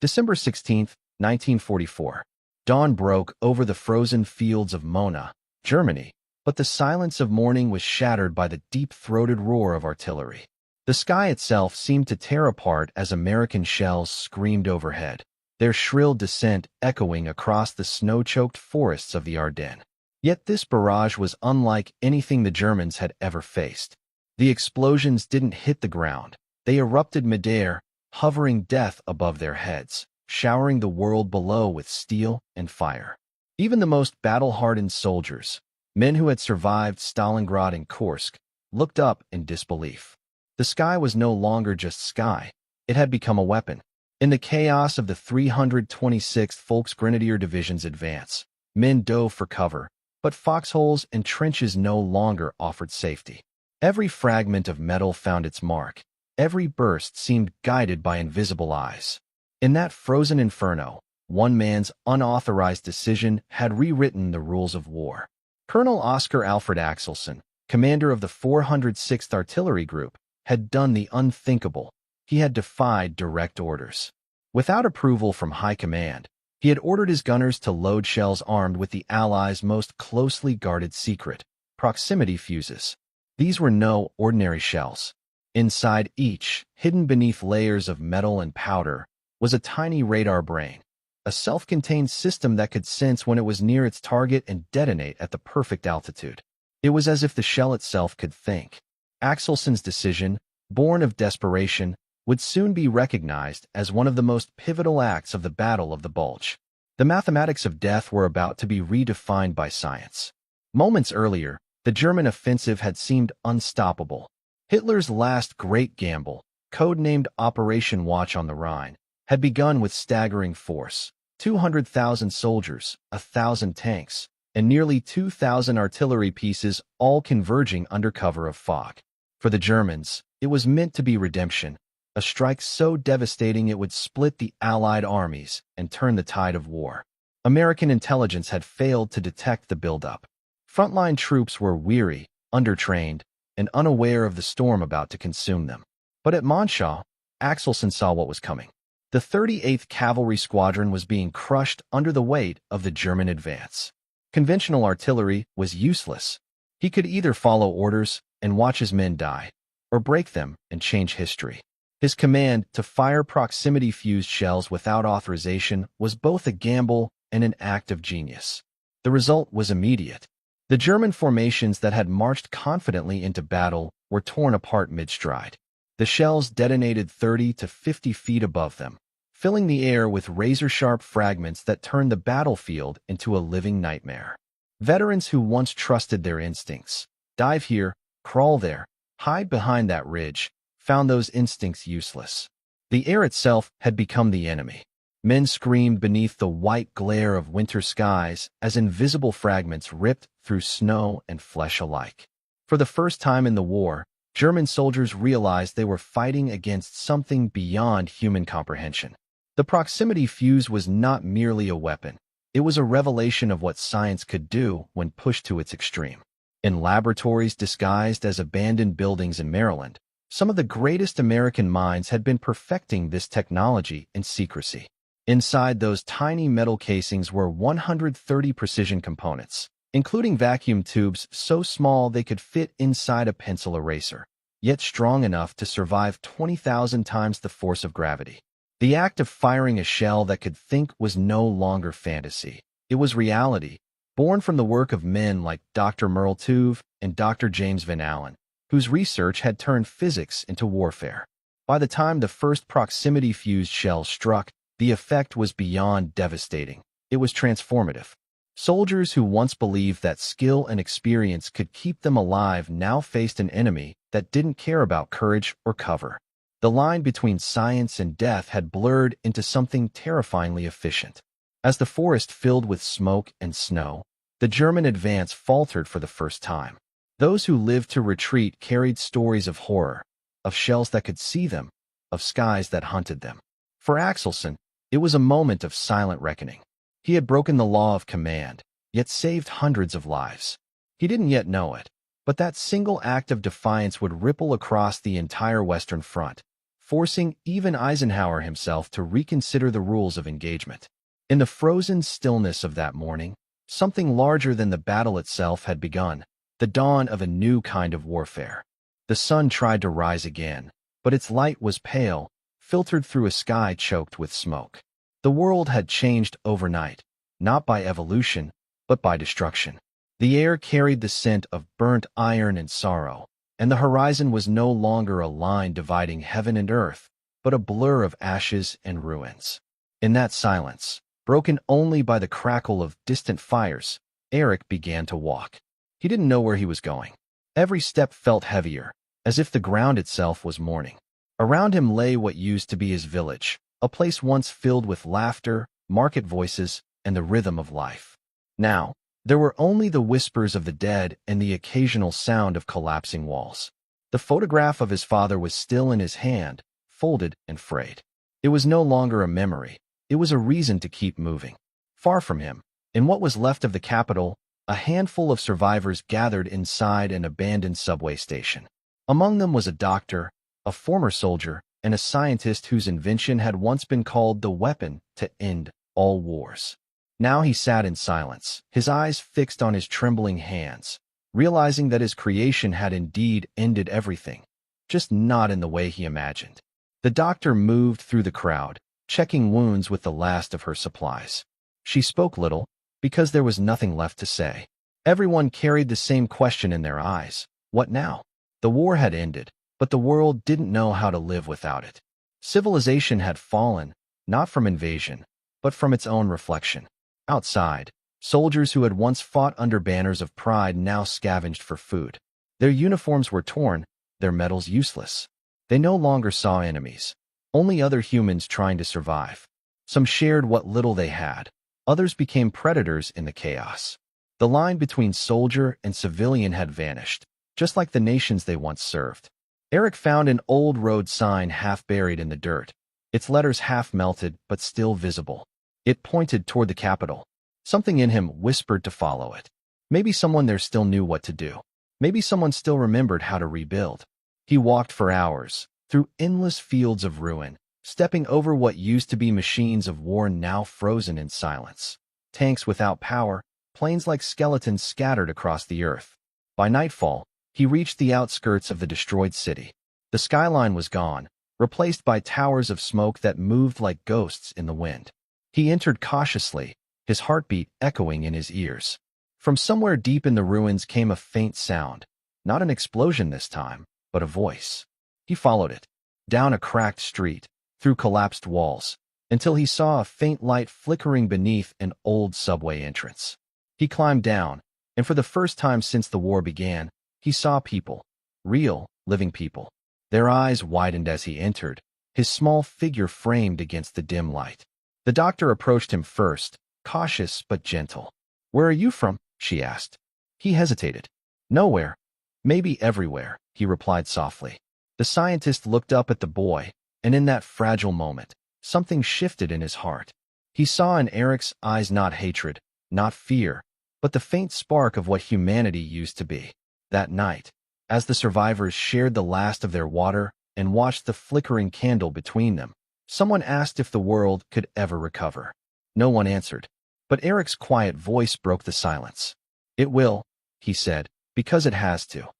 December 16, 1944. Dawn broke over the frozen fields of Mona, Germany, but the silence of morning was shattered by the deep-throated roar of artillery. The sky itself seemed to tear apart as American shells screamed overhead, their shrill descent echoing across the snow-choked forests of the Ardennes. Yet this barrage was unlike anything the Germans had ever faced. The explosions didn't hit the ground. They erupted midair, hovering death above their heads, showering the world below with steel and fire. Even the most battle-hardened soldiers, men who had survived Stalingrad and Kursk, looked up in disbelief. The sky was no longer just sky. It had become a weapon. In the chaos of the 326th Volksgrenadier Division's advance, men dove for cover, but foxholes and trenches no longer offered safety. Every fragment of metal found its mark. Every burst seemed guided by invisible eyes. In that frozen inferno, one man's unauthorized decision had rewritten the rules of war. Colonel Oscar Alfred Axelson, commander of the 406th Artillery Group, had done the unthinkable. He had defied direct orders. Without approval from high command, he had ordered his gunners to load shells armed with the Allies' most closely guarded secret, proximity fuses. These were no ordinary shells. Inside each, hidden beneath layers of metal and powder, was a tiny radar brain, a self-contained system that could sense when it was near its target and detonate at the perfect altitude. It was as if the shell itself could think. Axelson's decision, born of desperation, would soon be recognized as one of the most pivotal acts of the Battle of the Bulge. The mathematics of death were about to be redefined by science. Moments earlier, the German offensive had seemed unstoppable. Hitler's last great gamble, codenamed Operation Watch on the Rhine, had begun with staggering force: 200,000 soldiers, 1,000 tanks, and nearly 2,000 artillery pieces, all converging under cover of fog. For the Germans, it was meant to be redemption, a strike so devastating it would split the Allied armies and turn the tide of war. American intelligence had failed to detect the buildup. Frontline troops were weary, undertrained, and unaware of the storm about to consume them. But at Monshaw, Axelson saw what was coming. The 38th Cavalry Squadron was being crushed under the weight of the German advance. Conventional artillery was useless. He could either follow orders and watch his men die, or break them and change history. His command to fire proximity-fused shells without authorization was both a gamble and an act of genius. The result was immediate. The German formations that had marched confidently into battle were torn apart mid-stride. The shells detonated 30 to 50 feet above them, filling the air with razor-sharp fragments that turned the battlefield into a living nightmare. Veterans who once trusted their instincts, dive here, crawl there, hide behind that ridge, found those instincts useless. The air itself had become the enemy. Men screamed beneath the white glare of winter skies as invisible fragments ripped through snow and flesh alike. For the first time in the war, German soldiers realized they were fighting against something beyond human comprehension. The proximity fuse was not merely a weapon. It was a revelation of what science could do when pushed to its extreme. In laboratories disguised as abandoned buildings in Maryland, some of the greatest American minds had been perfecting this technology in secrecy. Inside those tiny metal casings were 130 precision components, including vacuum tubes so small they could fit inside a pencil eraser, yet strong enough to survive 20,000 times the force of gravity. The act of firing a shell that could think was no longer fantasy. It was reality, born from the work of men like Dr. Merle Tuve and Dr. James Van Allen, whose research had turned physics into warfare. By the time the first proximity-fused shell struck, the effect was beyond devastating. It was transformative. Soldiers who once believed that skill and experience could keep them alive now faced an enemy that didn't care about courage or cover. The line between science and death had blurred into something terrifyingly efficient. As the forest filled with smoke and snow, the German advance faltered for the first time. Those who lived to retreat carried stories of horror, of shells that could see them, of skies that hunted them. For Axelson, it was a moment of silent reckoning. He had broken the law of command, yet saved hundreds of lives. He didn't yet know it, but that single act of defiance would ripple across the entire Western Front, forcing even Eisenhower himself to reconsider the rules of engagement. In the frozen stillness of that morning, something larger than the battle itself had begun, the dawn of a new kind of warfare. The sun tried to rise again, but its light was pale, filtered through a sky choked with smoke. The world had changed overnight, not by evolution, but by destruction. The air carried the scent of burnt iron and sorrow, and the horizon was no longer a line dividing heaven and earth, but a blur of ashes and ruins. In that silence, broken only by the crackle of distant fires, Eric began to walk. He didn't know where he was going. Every step felt heavier, as if the ground itself was mourning. Around him lay what used to be his village, a place once filled with laughter, market voices, and the rhythm of life. Now, there were only the whispers of the dead and the occasional sound of collapsing walls. The photograph of his father was still in his hand, folded and frayed. It was no longer a memory. It was a reason to keep moving. Far from him, in what was left of the capital, a handful of survivors gathered inside an abandoned subway station. Among them was a doctor, a former soldier, and a scientist whose invention had once been called the weapon to end all wars. Now he sat in silence, his eyes fixed on his trembling hands, realizing that his creation had indeed ended everything, just not in the way he imagined. The doctor moved through the crowd, checking wounds with the last of her supplies. She spoke little, because there was nothing left to say. Everyone carried the same question in their eyes. What now? The war had ended, but the world didn't know how to live without it. Civilization had fallen, not from invasion, but from its own reflection. Outside, soldiers who had once fought under banners of pride now scavenged for food. Their uniforms were torn, their medals useless. They no longer saw enemies, only other humans trying to survive. Some shared what little they had. Others became predators in the chaos. The line between soldier and civilian had vanished, just like the nations they once served. Eric found an old road sign half buried in the dirt, its letters half melted but still visible. It pointed toward the capital. Something in him whispered to follow it. Maybe someone there still knew what to do. Maybe someone still remembered how to rebuild. He walked for hours, through endless fields of ruin, stepping over what used to be machines of war now frozen in silence. Tanks without power, planes like skeletons scattered across the earth. By nightfall, he reached the outskirts of the destroyed city. The skyline was gone, replaced by towers of smoke that moved like ghosts in the wind. He entered cautiously, his heartbeat echoing in his ears. From somewhere deep in the ruins came a faint sound, not an explosion this time, but a voice. He followed it, down a cracked street, through collapsed walls, until he saw a faint light flickering beneath an old subway entrance. He climbed down, and for the first time since the war began, he saw people, real, living people. Their eyes widened as he entered, his small figure framed against the dim light. The doctor approached him first, cautious but gentle. "Where are you from?" she asked. He hesitated. "Nowhere. Maybe everywhere," he replied softly. The scientist looked up at the boy, and in that fragile moment, something shifted in his heart. He saw in Eric's eyes not hatred, not fear, but the faint spark of what humanity used to be. That night, as the survivors shared the last of their water and watched the flickering candle between them, someone asked if the world could ever recover. No one answered, but Eric's quiet voice broke the silence. "It will," he said, "because it has to."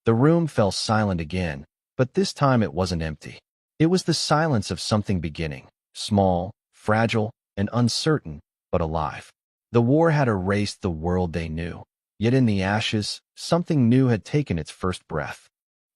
The room fell silent again, but this time it wasn't empty. It was the silence of something beginning, small, fragile, and uncertain, but alive. The war had erased the world they knew, yet in the ashes, something new had taken its first breath.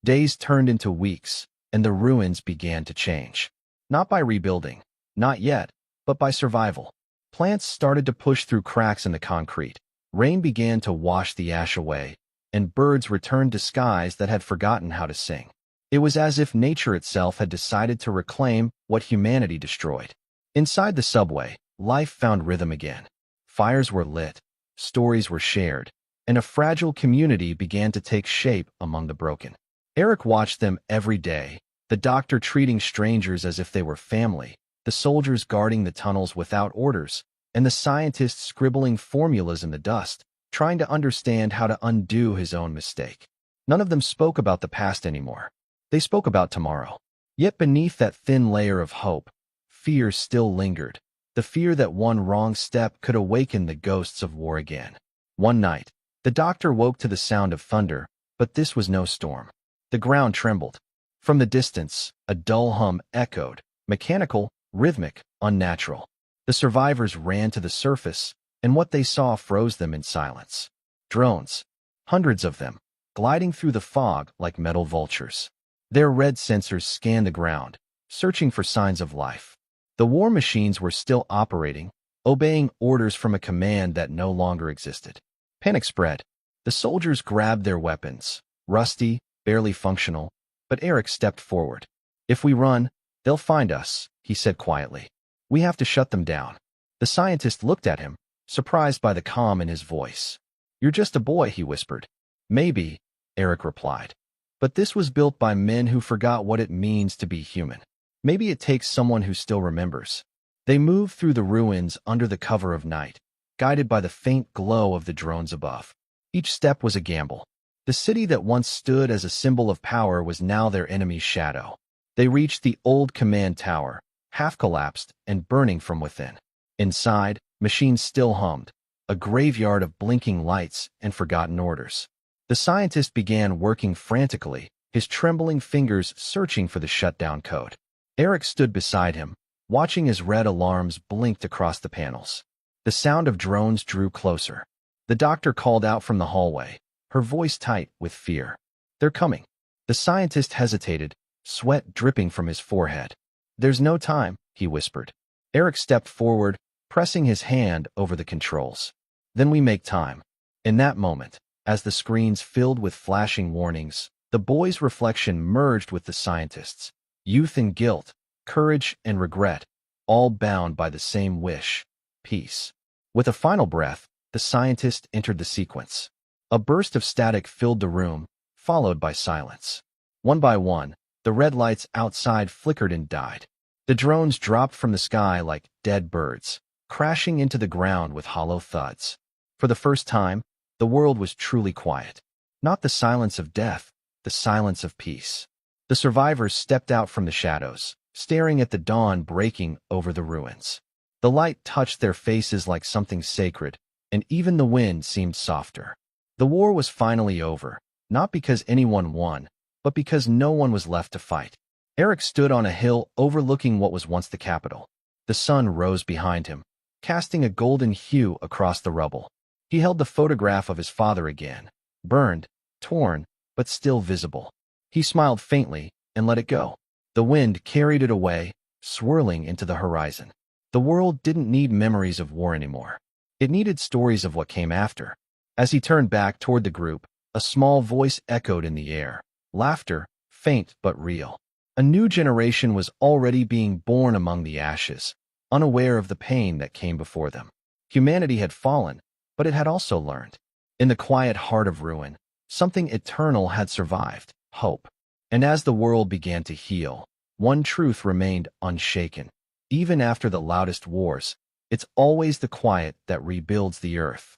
Days turned into weeks, and the ruins began to change. Not by rebuilding, not yet, but by survival. Plants started to push through cracks in the concrete, rain began to wash the ash away, and birds returned to skies that had forgotten how to sing. It was as if nature itself had decided to reclaim what humanity destroyed. Inside the subway, life found rhythm again. Fires were lit, stories were shared, and a fragile community began to take shape among the broken. Eric watched them every day, the doctor treating strangers as if they were family, the soldiers guarding the tunnels without orders, and the scientists scribbling formulas in the dust, trying to understand how to undo his own mistake. None of them spoke about the past anymore. They spoke about tomorrow. Yet beneath that thin layer of hope, fear still lingered. The fear that one wrong step could awaken the ghosts of war again. One night, the doctor woke to the sound of thunder, but this was no storm. The ground trembled. From the distance, a dull hum echoed, mechanical, rhythmic, unnatural. The survivors ran to the surface, and what they saw froze them in silence. Drones, hundreds of them, gliding through the fog like metal vultures. Their red sensors scanned the ground, searching for signs of life. The war machines were still operating, obeying orders from a command that no longer existed. Panic spread. The soldiers grabbed their weapons, rusty, barely functional, but Eric stepped forward. "If we run, they'll find us," he said quietly. "We have to shut them down." The scientist looked at him, surprised by the calm in his voice. "You're just a boy," he whispered. "Maybe," Eric replied. "But this was built by men who forgot what it means to be human. Maybe it takes someone who still remembers." They moved through the ruins under the cover of night, guided by the faint glow of the drones above. Each step was a gamble. The city that once stood as a symbol of power was now their enemy's shadow. They reached the old command tower, half collapsed and burning from within. Inside, machines still hummed, a graveyard of blinking lights and forgotten orders. The scientist began working frantically, his trembling fingers searching for the shutdown code. Eric stood beside him, watching as red alarms blinked across the panels. The sound of drones drew closer. The doctor called out from the hallway, her voice tight with fear. "They're coming." The scientist hesitated, sweat dripping from his forehead. "There's no time," he whispered. Eric stepped forward, pressing his hand over the controls. "Then we make time." In that moment, as the screens filled with flashing warnings, the boy's reflection merged with the scientist's. Youth and guilt, courage and regret, all bound by the same wish, peace. With a final breath, the scientist entered the sequence. A burst of static filled the room, followed by silence. One by one, the red lights outside flickered and died. The drones dropped from the sky like dead birds, crashing into the ground with hollow thuds. For the first time, the world was truly quiet. Not the silence of death, the silence of peace. The survivors stepped out from the shadows, staring at the dawn breaking over the ruins. The light touched their faces like something sacred, and even the wind seemed softer. The war was finally over, not because anyone won, but because no one was left to fight. Eric stood on a hill overlooking what was once the capital. The sun rose behind him, casting a golden hue across the rubble. He held the photograph of his father again, burned, torn, but still visible. He smiled faintly and let it go. The wind carried it away, swirling into the horizon. The world didn't need memories of war anymore. It needed stories of what came after. As he turned back toward the group, a small voice echoed in the air. Laughter, faint but real. A new generation was already being born among the ashes, unaware of the pain that came before them. Humanity had fallen, but it had also learned. In the quiet heart of ruin, something eternal had survived, hope. And as the world began to heal, one truth remained unshaken. Even after the loudest wars, it's always the quiet that rebuilds the earth.